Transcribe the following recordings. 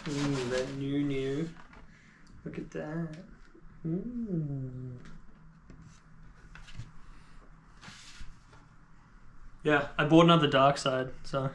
Ooh, that new. Look at that. Ooh. Yeah, I bought another Darkside, so.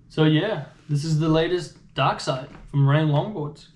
So yeah, this is the latest Darkside from Rayne Longboards.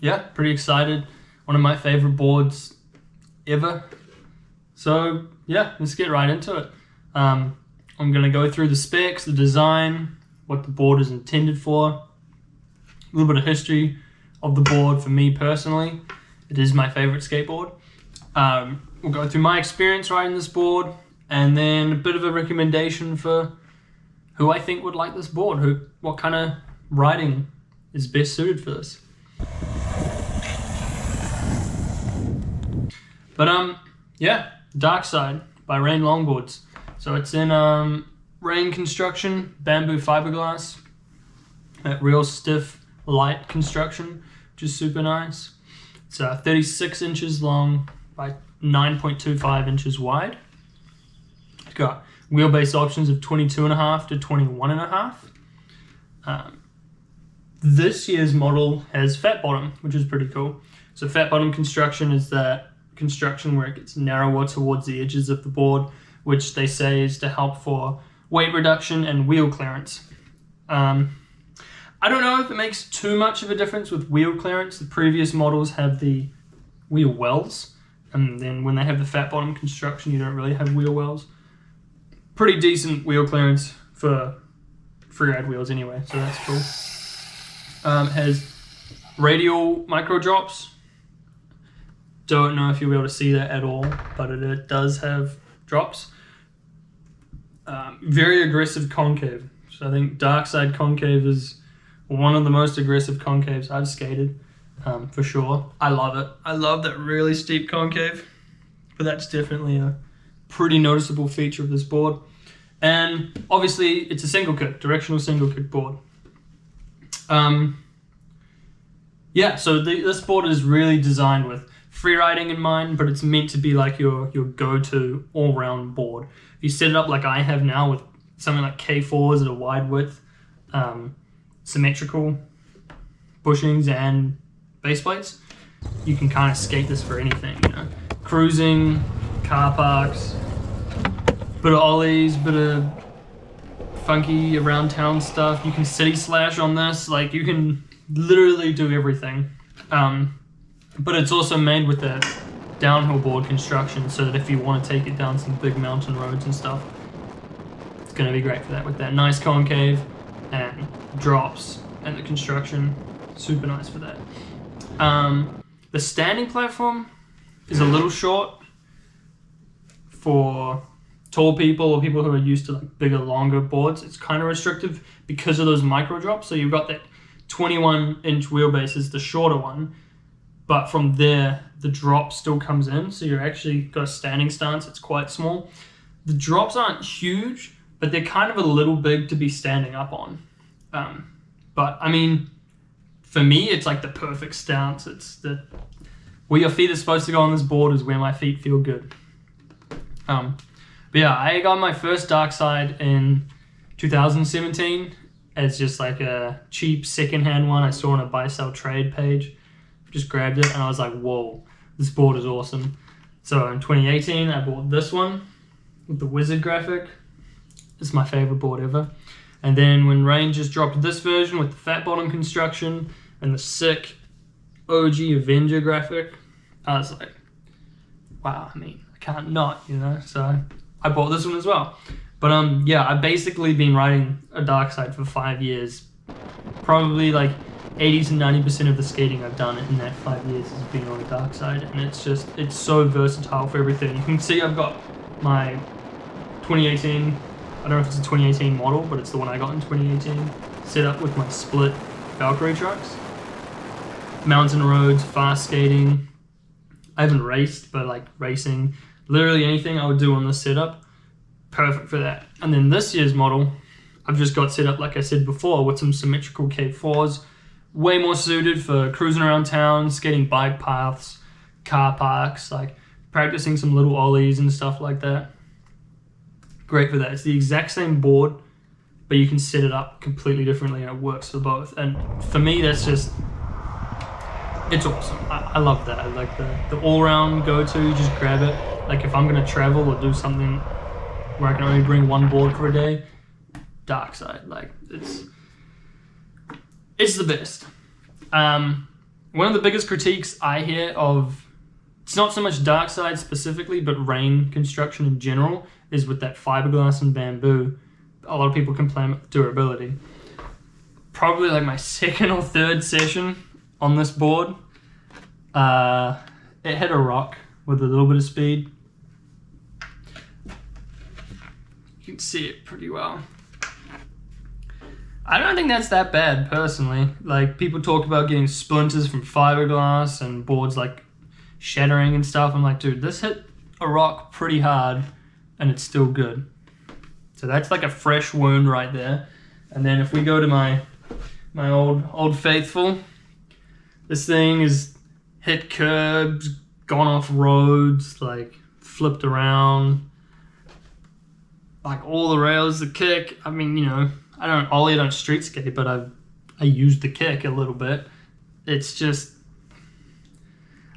Yeah, pretty excited. One of my favorite boards ever. So yeah, let's get right into it. I'm gonna go through the specs, the design, what the board is intended for, a little bit of history of the board for me personally. It is my favorite skateboard. We'll go through my experience riding this board, and then a bit of a recommendation for who I think would like this board, what kind of riding is best suited for this. But yeah, Darkside by Rayne Longboards. So it's in Rayne construction, bamboo fiberglass, that real stiff, light construction, which is super nice. It's 36 inches long by 9.25 inches wide. It's got wheelbase options of 22.5 to 21.5. This year's model has fat bottom, which is pretty cool. So fat bottom construction is that construction where it gets narrower towards the edges of the board, which they say is to help for weight reduction and wheel clearance. I don't know if it makes too much of a difference with wheel clearance. The previous models have the wheel wells, and then when they have the fat bottom construction, you don't really have wheel wells. Pretty decent wheel clearance for freeride wheels anyway, so that's cool. It has radial micro drops. Don't know if you'll be able to see that at all, but it does have drops. Very aggressive concave. So I think Darkside concave is one of the most aggressive concaves I've skated, for sure. I love it. I love that really steep concave, but that's definitely a pretty noticeable feature of this board. And obviously it's a single kick, directional single kick board. Yeah, so this board is really designed with freeriding in mind, but it's meant to be like your go-to all-round board. If you set it up like I have now with something like K4s at a wide width, symmetrical bushings and base plates, you can kind of skate this for anything, you know. Cruising, car parks, bit of ollies, bit of funky around town stuff. You can city slash on this, like you can literally do everything. But it's also made with that downhill board construction, so that if you want to take it down some big mountain roads and stuff, it's going to be great for that, with that nice concave and drops and the construction. Super nice for that. The standing platform is a little short for tall people or people who are used to like bigger, longer boards. It's kind of restrictive because of those micro drops. So you've got that 21-inch wheelbase is the shorter one, but from there the drop still comes in, so you're actually got a standing stance. It's quite small. The drops aren't huge, but they're kind of a little big to be standing up on. But I mean, for me, it's like the perfect stance. It's where your feet are supposed to go on this board is where my feet feel good. But yeah, I got my first Darkside in 2017 as just like a cheap secondhand one I saw on a buy sell trade page. Just grabbed it and I was like, whoa, this board is awesome. So in 2018, I bought this one with the wizard graphic. It's my favorite board ever. And then when Rayne just dropped this version with the fat bottom construction and the sick OG Avenger graphic, I was like, wow, I mean, I can't not, you know? So I bought this one as well. But yeah, I've basically been riding a Darkside for 5 years. Probably like 80 to 90% of the skating I've done in that 5 years has been on a Darkside, and it's so versatile for everything. You can see I've got my 2018, I don't know if it's a 2018 model, but it's the one I got in 2018, set up with my split Valkyrie trucks. Mountain roads, fast skating. I haven't raced, but like racing, literally anything I would do on this setup, perfect for that. And then this year's model, I've just got set up, like I said before, with some symmetrical K4s, way more suited for cruising around town, skating bike paths, car parks, like practicing some little ollies and stuff like that. Great for that. It's the exact same board, but you can set it up completely differently and it works for both. And for me, that's just, it's awesome. I love that. I like the all-round go-to, you just grab it. Like if I'm gonna travel or do something where I can only bring one board for a day, Darkside, like it's the best. One of the biggest critiques I hear of, it's not so much Darkside specifically, but Rayne construction in general, is with that fiberglass and bamboo. A lot of people complain about durability. Probably like my second or third session on this board, it hit a rock with a little bit of speed. You can see it pretty well. I don't think that's that bad, personally. Like, people talk about getting splinters from fiberglass and boards like shattering and stuff. I'm like, dude, this hit a rock pretty hard and it's still good. So that's like a fresh wound right there. And then if we go to my old faithful, this thing is hit curbs, gone off roads, like flipped around, like all the rails, the kick. I mean, you know, I don't ollie it on street skate, but I used the kick a little bit. It's just,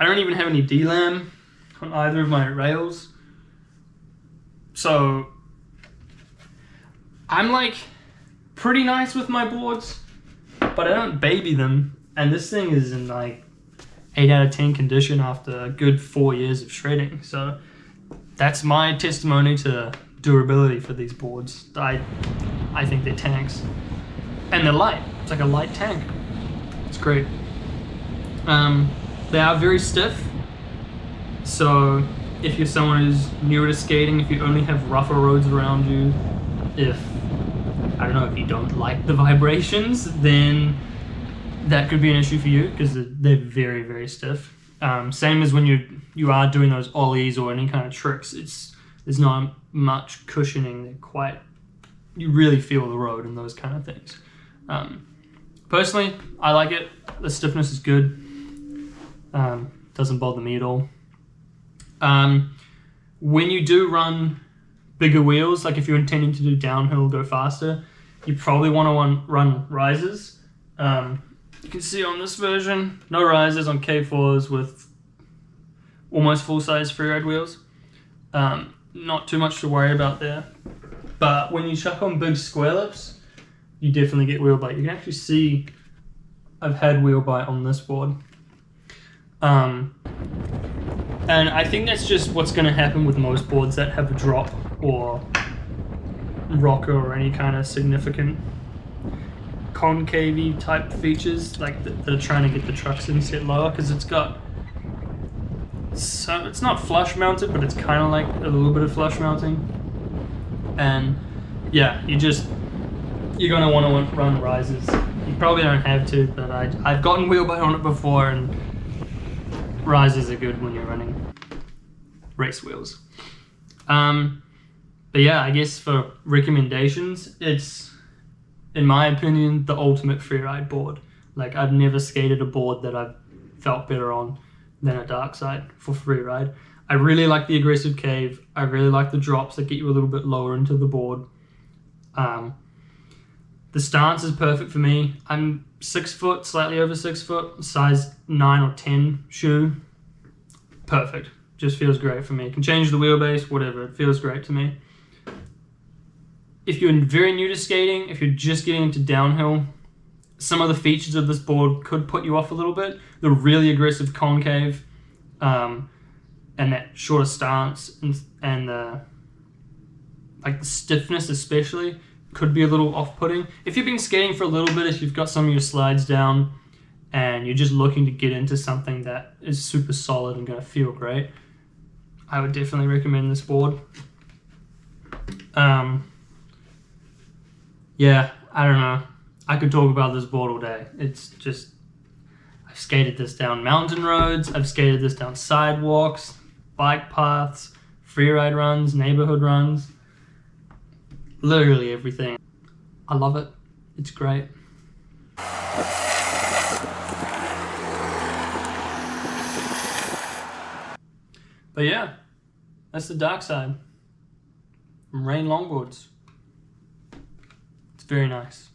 I don't even have any D-lam on either of my rails. So I'm like pretty nice with my boards, but I don't baby them. And this thing is in like 8 out of 10 condition after a good 4 years of shredding. So that's my testimony to durability for these boards. I think they're tanks. And they're light. It's like a light tank. It's great. They are very stiff. So if you're someone who's newer to skating, if you only have rougher roads around you, if you don't like the vibrations, then that could be an issue for you because they're very, very stiff. Same as when you are doing those ollies or any kind of tricks, there's not much cushioning. You really feel the road and those kind of things. Personally, I like it. The stiffness is good. Doesn't bother me at all. When you do run bigger wheels, like if you're intending to do downhill, go faster, you probably want to run risers. You can see on this version, no risers on K4s with almost full-size freeride wheels. Not too much to worry about there. But when you chuck on big square lips, you definitely get wheel bite. You can actually see I've had wheel bite on this board. And I think that's just what's going to happen with most boards that have a drop or rocker or any kind of significant concave type features, like that are trying to get the trucks in set lower, because it's not flush mounted, but it's kind of like a little bit of flush mounting. And yeah, you're gonna want to run risers. You probably don't have to, but I've gotten wheel bite on it before, and risers are good when you're running race wheels. But yeah, I guess for recommendations, it's, in my opinion, the ultimate freeride board. Like, I've never skated a board that I've felt better on than a Darkside for freeride. I really like the aggressive cave. I really like the drops that get you a little bit lower into the board. The stance is perfect for me. I'm 6 foot, slightly over 6 foot, size 9 or 10 shoe. Perfect. Just feels great for me. You can change the wheelbase, whatever. It feels great to me. If you're very new to skating, if you're just getting into downhill, some of the features of this board could put you off a little bit. The really aggressive concave, and that shorter stance, and the stiffness especially could be a little off-putting. If you've been skating for a little bit, if you've got some of your slides down and you're just looking to get into something that is super solid and going to feel great, I would definitely recommend this board. Yeah, I don't know. I could talk about this board all day. It's just, I've skated this down mountain roads, I've skated this down sidewalks, bike paths, freeride runs, neighborhood runs, literally everything. I love it. It's great. But yeah, that's the Darkside from Rayne Longboards. It's very nice.